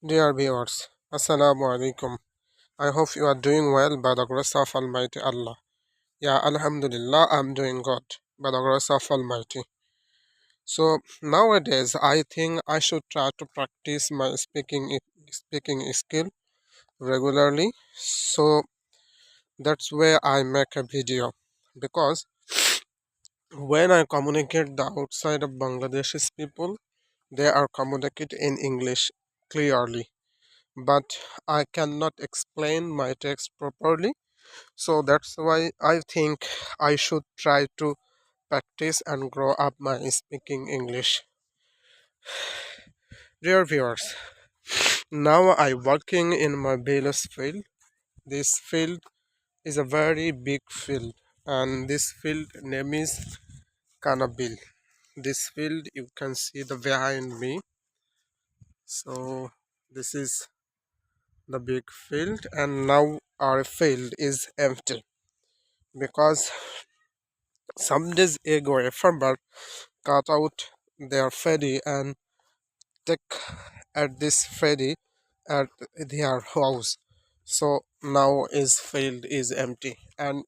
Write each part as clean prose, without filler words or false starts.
Dear viewers, Assalamu alaikum. I hope you are doing well by the grace of Almighty Allah. Yeah, Alhamdulillah, I'm doing good by the grace of Almighty. So nowadays, I think I should try to practice my speaking skill regularly. So that's where I make a video because when I communicate the outside of Bangladeshis people, they are communicate in English clearly, but I cannot explain my text properly. So that's why I think I should try to practice and grow up my speaking English. Dear viewers, now I working in my Bayless field. This field is a very big field, and this field name is Canabil. This field you can see the behind me. So this is the big field, and now our field is empty because some days ago a farmer cut out their ferry and take at this ferry at their house. So now his field is empty, and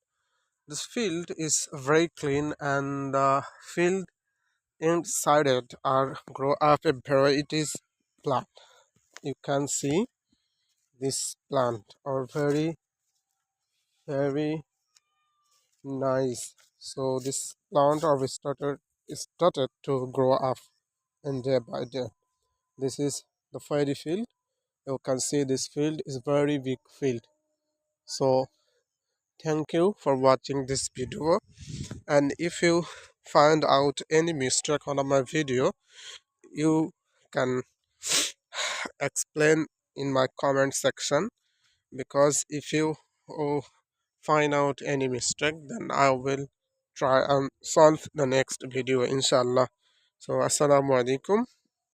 this field is very clean, and the field inside it are grow up a varieties plant. You can see this plant are very nice. So this plant are started to grow up and day by day. This is the fairy field. You can see this field is very big field. So thank you for watching this video, and if you find out any mistake on my video, you can explain in my comment section, because if you oh, find out any mistake, then I will try and solve the next video inshallah. So assalamu alaikum.